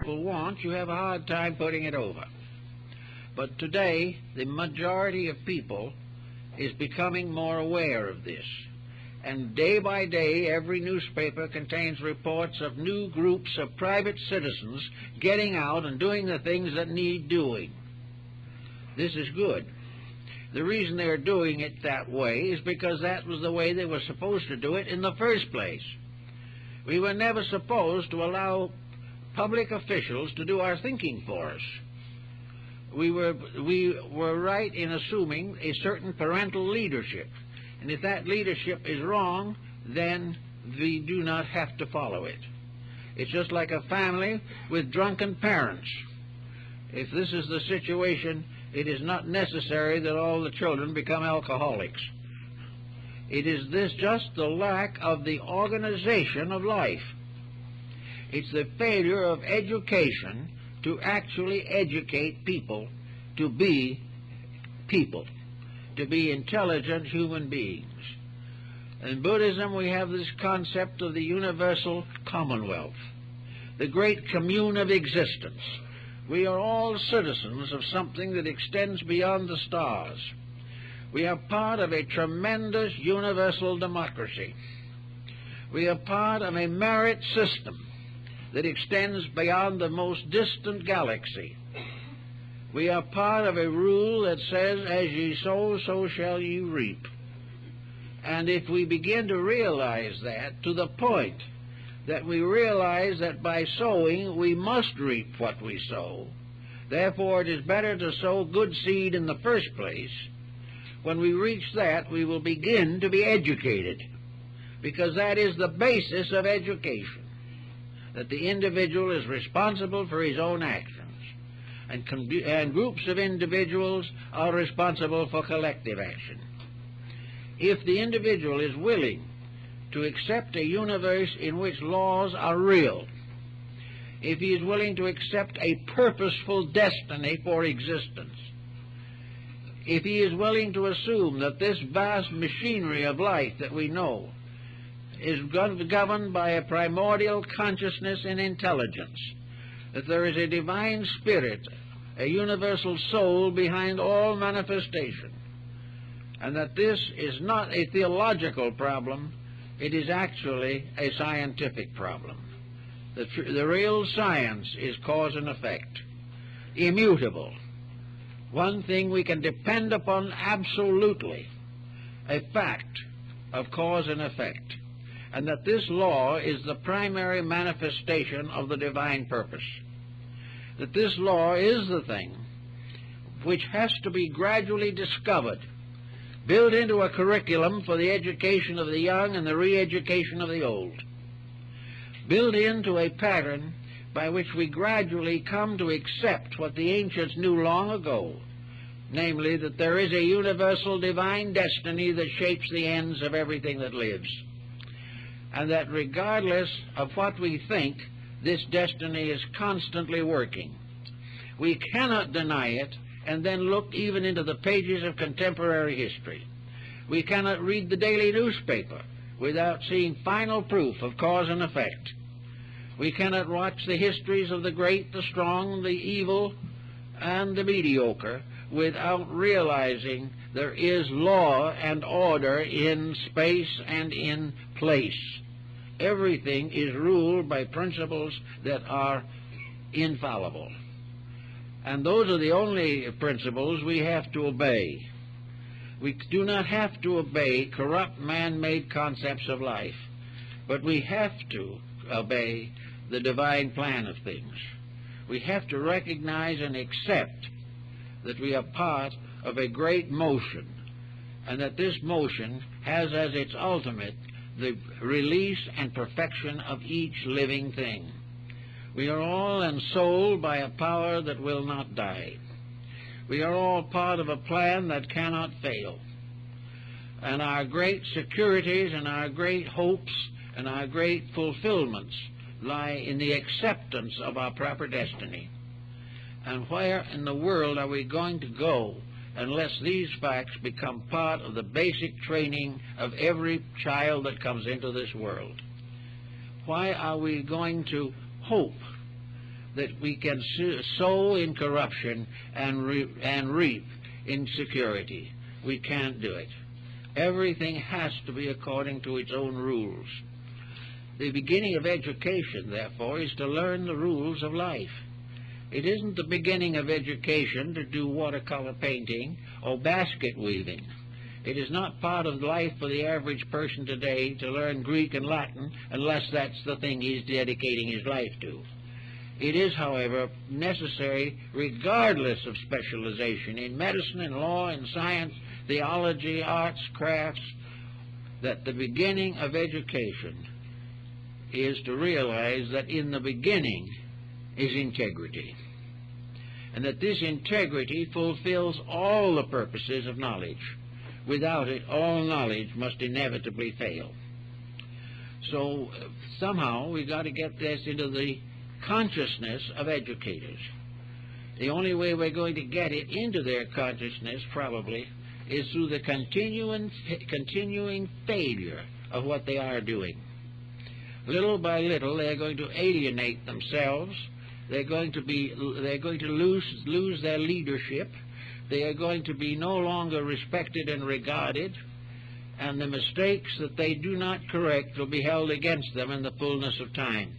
people want, you have a hard time putting it over. But today, the majority of people is becoming more aware of this. And day by day, every newspaper contains reports of new groups of private citizens getting out and doing the things that need doing. This is good. The reason they're doing it that way is because that was the way they were supposed to do it in the first place. We were never supposed to allow public officials to do our thinking for us. We were right in assuming a certain parental leadership. And if that leadership is wrong, then we do not have to follow it. It's just like a family with drunken parents. If this is the situation, it is not necessary that all the children become alcoholics. It is just the lack of the organization of life. It's the failure of education to actually educate people to be people, to be intelligent human beings. In Buddhism, we have this concept of the universal commonwealth, the great commune of existence. We are all citizens of something that extends beyond the stars. We are part of a tremendous universal democracy. We are part of a merit system that extends beyond the most distant galaxy. We are part of a rule that says, as ye sow, so shall ye reap. And if we begin to realize that, to the point that we realize that by sowing we must reap what we sow, therefore it is better to sow good seed in the first place, when we reach that, we will begin to be educated, because that is the basis of education, that the individual is responsible for his own actions, and groups of individuals are responsible for collective action. If the individual is willing to accept a universe in which laws are real, if he is willing to accept a purposeful destiny for existence, if he is willing to assume that this vast machinery of life that we know is governed by a primordial consciousness and intelligence, that there is a divine spirit, a universal soul behind all manifestation, and that this is not a theological problem, it is actually a scientific problem. The real science is cause and effect, immutable. One thing we can depend upon absolutely, a fact of cause and effect, and that this law is the primary manifestation of the divine purpose. That this law is the thing which has to be gradually discovered, built into a curriculum for the education of the young and the re-education of the old, built into a pattern by which we gradually come to accept what the ancients knew long ago, namely that there is a universal divine destiny that shapes the ends of everything that lives, and that regardless of what we think, this destiny is constantly working. We cannot deny it and then look even into the pages of contemporary history. We cannot read the daily newspaper without seeing final proof of cause and effect. We cannot watch the histories of the great, the strong, the evil, and the mediocre without realizing there is law and order in space and in place. Everything is ruled by principles that are infallible. And those are the only principles we have to obey. We do not have to obey corrupt man-made concepts of life, but we have to obey the divine plan of things. We have to recognize and accept that we are part of a great motion, and that this motion has as its ultimate the release and perfection of each living thing. We are all ensouled by a power that will not die. We are all part of a plan that cannot fail. And our great securities and our great hopes and our great fulfillments lie in the acceptance of our proper destiny. And where in the world are we going to go unless these facts become part of the basic training of every child that comes into this world? Why are we going to hope that we can sow in corruption and reap in security. We can't do it. Everything has to be according to its own rules. The beginning of education, therefore, is to learn the rules of life. It isn't the beginning of education to do watercolor painting or basket weaving. It is not part of life for the average person today to learn Greek and Latin unless that's the thing he's dedicating his life to. It is, however, necessary, regardless of specialization in medicine, in law, in science, theology, arts, crafts, that the beginning of education is to realize that in the beginning is integrity, and that this integrity fulfills all the purposes of knowledge. Without it, all knowledge must inevitably fail. So somehow we've got to get this into the consciousness of educators. The only way we're going to get it into their consciousness, probably, is through the continuing failure of what they are doing. Little by little, they're going to alienate themselves. They're going to lose their leadership. They are going to be no longer respected and regarded, and the mistakes that they do not correct will be held against them in the fullness of time.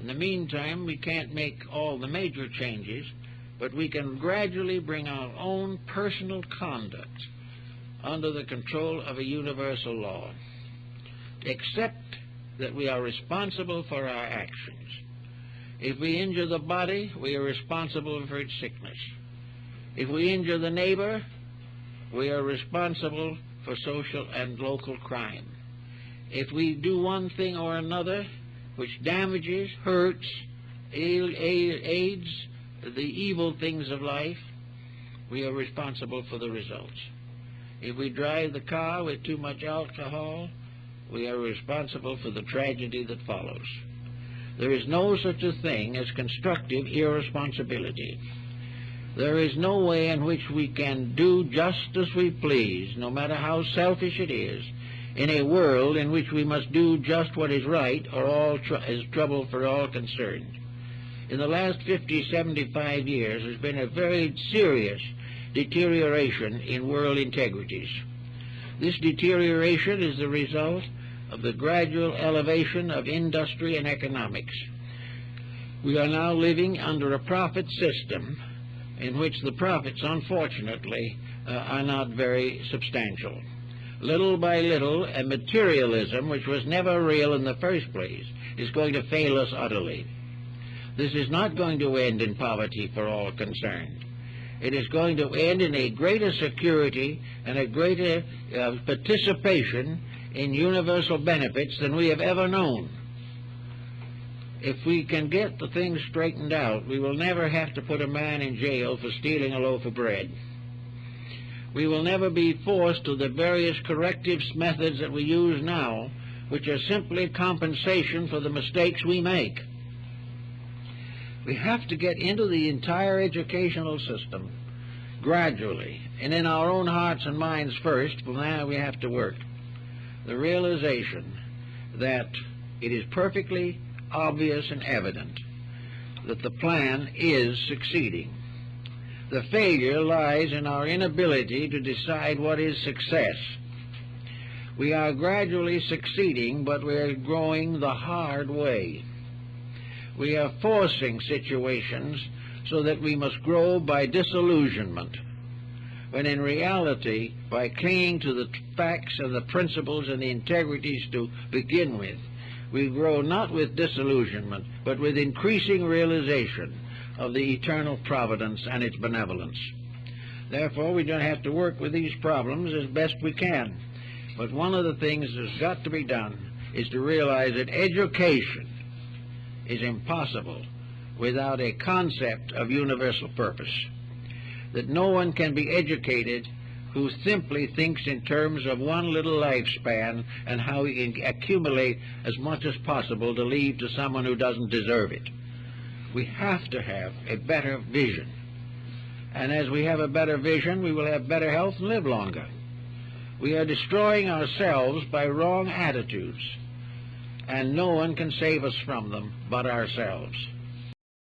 In the meantime, we can't make all the major changes, but we can gradually bring our own personal conduct under the control of a universal law. Accept that we are responsible for our actions. If we injure the body, we are responsible for its sickness. If we injure the neighbor, we are responsible for social and local crime. If we do one thing or another which damages, hurts, aids the evil things of life, we are responsible for the results. If we drive the car with too much alcohol, we are responsible for the tragedy that follows. There is no such a thing as constructive irresponsibility. There is no way in which we can do just as we please, no matter how selfish it is, in a world in which we must do just what is right, or all is trouble for all concerned. In the last 50, 75 years, there's been a very serious deterioration in world integrities. This deterioration is the result of the gradual elevation of industry and economics. We are now living under a profit system in which the profits, unfortunately, are not very substantial. Little by little, a materialism, which was never real in the first place, is going to fail us utterly. This is not going to end in poverty for all concerned. It is going to end in a greater security and a greater participation in universal benefits than we have ever known. If we can get the things straightened out, we will never have to put a man in jail for stealing a loaf of bread. We will never be forced to the various corrective methods that we use now, which are simply compensation for the mistakes we make. We have to get into the entire educational system gradually, and in our own hearts and minds first. From there we have to work. The realization that it is perfectly obvious and evident that the plan is succeeding. The failure lies in our inability to decide what is success. We are gradually succeeding, but we are growing the hard way. We are forcing situations so that we must grow by disillusionment, when in reality, by clinging to the facts and the principles and the integrities to begin with, we grow not with disillusionment, but with increasing realization of the eternal providence and its benevolence. Therefore, we don't have to work with these problems as best we can. But one of the things that's got to be done is to realize that education is impossible without a concept of universal purpose. That no one can be educated who simply thinks in terms of one little lifespan and how he can accumulate as much as possible to leave to someone who doesn't deserve it. We have to have a better vision. And as we have a better vision, we will have better health and live longer. We are destroying ourselves by wrong attitudes, and no one can save us from them but ourselves.